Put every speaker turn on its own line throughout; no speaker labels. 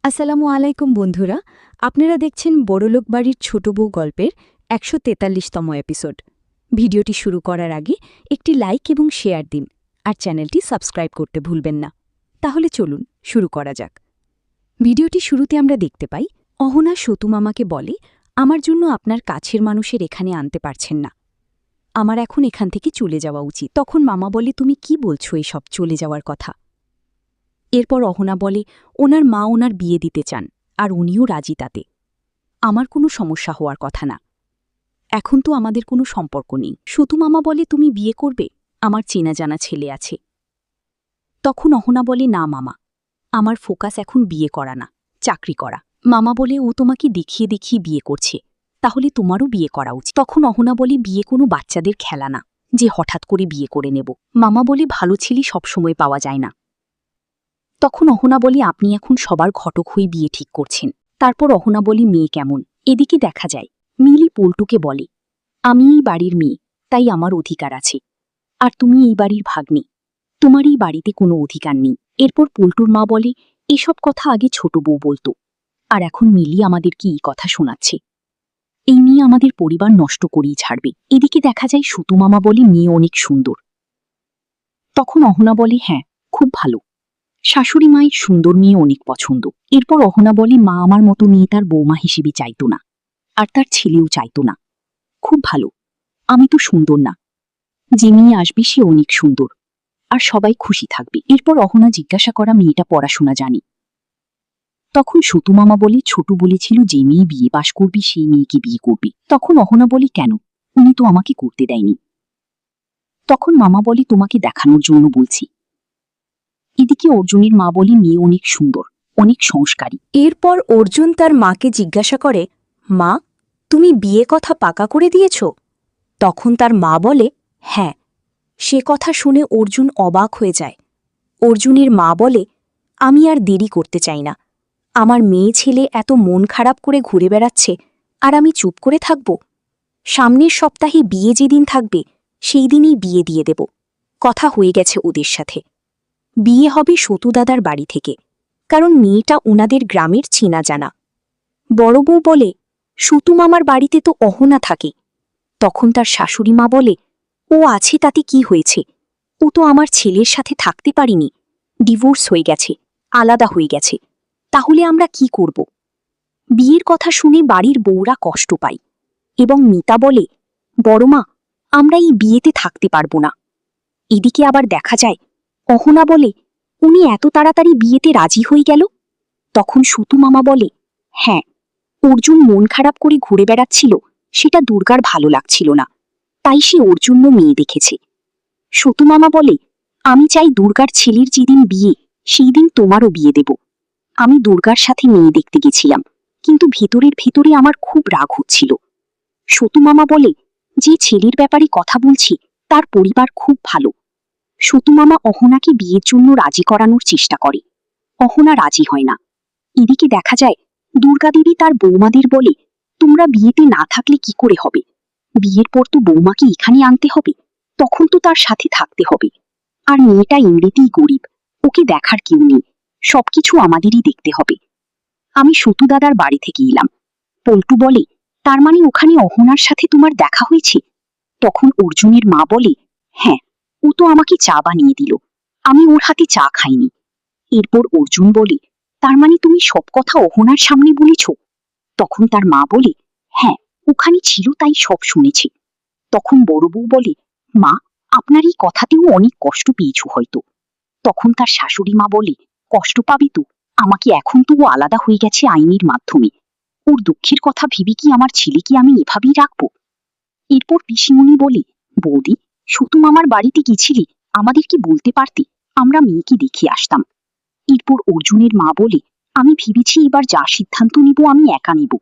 আসসালামু আলাইকুম বন্ধুরা, আপনারা দেখছেন বড়লোক বাড়ির ছোট বউ গল্পের ১৪৩তম এপিসোড। ভিডিওটি শুরু করার আগে একটি লাইক এবং শেয়ার দিন, আর চ্যানেলটি সাবস্ক্রাইব করতে ভুলবেন না। তাহলে চলুন শুরু করা যাক। ভিডিওটি শুরুতে আমরা দেখতে পাই অহনা সতু মামাকে বলে, আমার জন্য আপনার কাছের মানুষের এখানে আনতে পারছেন না, আমার এখন এখান থেকে চলে যাওয়া উচিত। তখন মামা বলে, তুমি কি বলছো এসব চলে যাওয়ার কথা? এরপর অহনা বলে, ওনার মা ওনার বিয়ে দিতে চান, আর উনিও রাজি তাতে। আমার কোনো সমস্যা হওয়ার কথা না, এখন তো আমাদের কোনো সম্পর্ক নেই। সতু মামা বলে, তুমি বিয়ে করবে? আমার চেনা জানা ছেলে আছে। তখন অহনা বলে, না মামা, আমার ফোকাস এখন বিয়ে করা না, চাকরি করা। মামা বলে, ও তোমাকে দেখিয়ে দেখিয়ে বিয়ে করছে, তাহলে তোমারও বিয়ে করা উচিত। তখন অহনা বলে, বিয়ে কোনো বাচ্চাদের খেলা না যে হঠাৎ করে বিয়ে করে নেব। মামা বলে, ভালো ছেলে সবসময় পাওয়া যায় না। তখন অহনা বলি, আপনি এখন সবার ঘটক হয়ে বিয়ে ঠিক করছেন। তারপর অহনা বলি, মেয়ে কেমন? এদিকে দেখা যায় মিলি পল্টুকে বলে, আমি এই বাড়ির মেয়ে, তাই আমার অধিকার আছে, আর তুমি এই বাড়ির ভাগ্নে, তোমার এই বাড়িতে কোনো অধিকার নেই। এরপর পল্টুর মা বলে, এসব কথা আগে ছোট বউ বলতো, আর এখন মিলি আমাদেরকে এই কথা শোনাচ্ছে। এই মেয়ে আমাদের পরিবার নষ্ট করেই ছাড়বে। এদিকে দেখা যায় সতু মামা বলে, মেয়ে অনেক সুন্দর। তখন অহনা বলে, হ্যাঁ, খুব ভালো, শাশুড়ি মায়ের সুন্দর মেয়ে অনেক পছন্দ। এরপর অহনা বলে, মা আমার মতো মেয়ে তার বৌমা হিসেবে চাইত না, আর তার ছেলেও চাইত না। খুব ভালো, আমি তো সুন্দর না, যে মেয়ে আসবে সে অনেক সুন্দর, আর সবাই খুশি থাকবে। এরপর অহনা জিজ্ঞাসা করা, মেয়েটা পড়াশোনা জানি? তখন সতু মামা বলে, ছোট বলেছিল যে মেয়ে বিয়ে পাশ করবে সেই মেয়েকে বিয়ে করবে। তখন অহনা বলে, কেন, উনি তো আমাকে করতে দেয়নি। তখন মামা বলে, তোমাকে দেখানোর জন্য বলছি। এদিকে অর্জুনের মা বলে, মেয়ে অনেক সুন্দর, অনেক সংস্কারী। এরপর অর্জুন তার মাকে জিজ্ঞাসা করে, মা, তুমি বিয়ে কথা পাকা করে দিয়েছ? তখন তার মা বলে, হ্যাঁ। সে কথা শুনে অর্জুন অবাক হয়ে যায়। অর্জুনের মা বলে, আমি আর দেরি করতে চাই না, আমার মেয়ে ছেলে এত মন খারাপ করে ঘুরে বেড়াচ্ছে, আর আমি চুপ করে থাকব? সামনের সপ্তাহে বিয়ে যেদিন থাকবে সেই দিনই বিয়ে দিয়ে দেব। কথা হয়ে গেছে ওদের সাথে, বিয়ে হবে সতু দাদার বাড়ি থেকে, কারণ মেয়েটা ওনাদের গ্রামের চেনা জানা। বড় বউ বলে, সতু মামার বাড়িতে তো অহনা থাকে। তখন তার শাশুড়ি মা বলে, ও আছে তাতে কি হয়েছে, ও তো আমার ছেলের সাথে থাকতে পারিনি, ডিভোর্স হয়ে গেছে, আলাদা হয়ে গেছে, তাহলে আমরা কি করব? বিয়ের কথা শুনে বাড়ির বউরা কষ্ট পায়, এবং মিতা বলে, বড়মা, আমরা এই বিয়েতে থাকতে পারব না। এদিকে আবার দেখা যায় অহনা বলে, উনি এত তাড়াতাড়ি বিয়েতে রাজি হয়ে গেল? তখন সতু মামা বলে, হ্যাঁ, অর্জুন মন খারাপ করে ঘুরে বেড়াচ্ছিল, সেটা দুর্গার ভালো লাগছিল না, তাই সে অর্জুন্য মেয়ে দেখেছে। সতু মামা বলে, আমি চাই দুর্গার ছেলের যেদিন বিয়ে সেই দিন তোমারও বিয়ে দেব। আমি দুর্গার সাথে মেয়ে দেখতে গেছিলাম, কিন্তু ভেতরে আমার খুব রাগ হচ্ছিল। সতু মামা বলে, যে ছেলের ব্যাপারে কথা বলছি তার পরিবার খুব ভালো। সতু মামা অহনাকে বিয়ের জন্য রাজি করানোর চেষ্টা করে, অহনা রাজি হয় না। এদিকে দেখা যায় দুর্গাদেবী তার বৌমাদের বলে, তোমরা বিয়েতে না থাকলে কি করে হবে? বিয়ের পর তো বৌমাকে এখানে আনতে হবে, তখন তো তার সাথে থাকতে হবে। আর মেয়েটা এমনিতেই গরিব, ওকে দেখার কেউ নেই, সবকিছু আমাদেরই দেখতে হবে। আমি সতু দাদার বাড়ি থেকে এলাম। পল্টু বলে, তার মানে ওখানে অহনার সাথে তোমার দেখা হয়েছে? তখন অর্জুনের মা বলে, হ্যাঁ, ও তো আমাকে চা বানিয়ে দিল, আমি ওর হাতে চা খাইনি। এরপর অর্জুন বলে, তার মানে তুমি সব কথা অহনার সামনে বলেছ? তখন তার মা বলে, হ্যাঁ, ওখানে ছিল তাই সব শুনেছি। তখন বড় বউ বলে, মা, আপনার এই কথাতেও অনেক কষ্ট পেয়েছ হয়তো। তখন তার শাশুড়ি মা বলে, কষ্ট পাবে তো, আমাকে এখন তো ও আলাদা হয়ে গেছে আইনের মাধ্যমে, ওর দুঃখের কথা ভেবে কি আমার ছেলেকে আমি এভাবেই রাখবো? এরপর পিসিমণি বলে, বৌদি, সতু মামার বাড়িতে গেছিলি, আমাদের কি বলতে পারতে, আমরা মেয়েকে দেখে আসতাম। এরপর অর্জুনের মা বলে, আমি ভেবেছি এবার যা সিদ্ধান্ত নিব আমি একা নেব।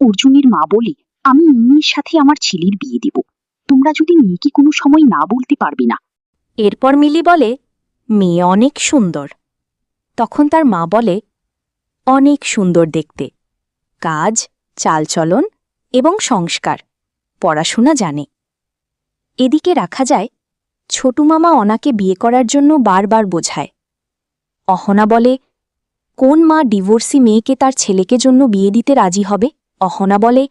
অর্জুনের মা বলে, আমি এই মেয়ের সাথে আমার ছেলের বিয়ে দেব, তোমরা যদি মেয়েকে কোনো সময় না বলতে পারবে না। এরপর মিলি বলে, মেয়ে অনেক সুন্দর। তখন তার মা বলে, অনেক সুন্দর দেখতে, কাজ, চালচলন এবং সংস্কার, পড়াশোনা জানে। এদিকে রাখা যায় ছোটু মামা অনাকে বিয়ে করার জন্য বারবার বোঝায়। অহনা বলে, কোন মা ডিভোর্সি মেয়েকে তার ছেলেকে জন্য বিয়ে দিতে রাজি হবে? অহনা বলে,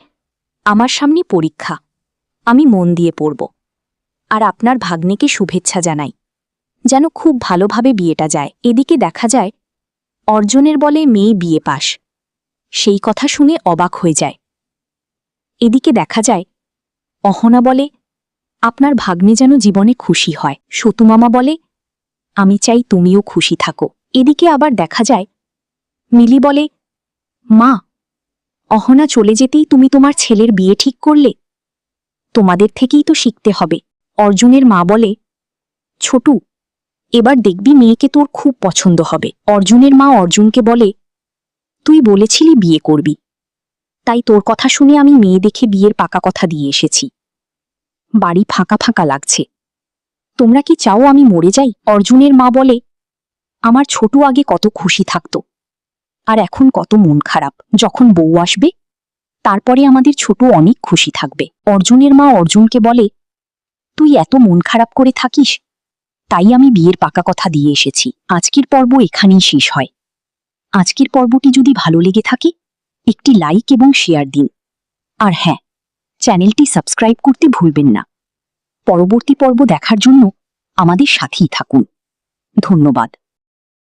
আমার সামনে পরীক্ষা, আমি মন দিয়ে পড়ব। আর আপনার ভাগ্নেকে শুভেচ্ছা জানাই, যেন খুব ভালোভাবে বিয়েটা যায়। এদিকে দেখা যায় অর্জনের বলে মেয়ে বিয়ে পাশ। সেই কথা শুনে অবাক হয়ে যায়। এদিকে দেখা যায় অহনা বলে, আপনার ভাগ্নে যেন জীবনে খুশি হয়। সতুমামা বলে, আমি চাই তুমিও খুশি থাকো। এদিকে আবার দেখা যায় মিলি বলে, মা, অহনা চলে যেতেই তুমি তোমার ছেলের বিয়ে ঠিক করলে? তোমাদের থেকেই তো শিখতে হবে। অর্জুনের মা বলে, ছোটু, এবার দেখবি মেয়েকে তোর খুব পছন্দ হবে। অর্জুনের মা অর্জুনকে বলে, তুই বলেছিলি বিয়ে করবি, তাই তোর কথা শুনে আমি মেয়ে দেখে বিয়ের পাকা কথা দিয়ে এসেছি। বাড়ি ফাঁকা ফাঁকা লাগছে, তোমরা কি চাও আমি মরে যাই? অর্জুনের মা বলে, আমার ছোটু আগে কত খুশি থাকত, আর এখন কত মন খারাপ। যখন বউ আসবে তারপরে আমাদের ছোটু অনেক খুশি থাকবে। অর্জুনের মা অর্জুনকে বলে, তুই এত মন খারাপ করে থাকিস, তাই আমি বিয়ের পাকা কথা দিয়ে এসেছি। আজকের পর্ব এখানেই শেষ হয়। আজকের পর্বটি যদি ভালো লেগে থাকে একটি লাইক এবং শেয়ার দিন। আর হ্যাঁ, চ্যানেলটি সাবস্ক্রাইব করতে ভুলবেন না। পরবর্তী পর্ব দেখার জন্য আমাদের সাথেই থাকুন। ধন্যবাদ।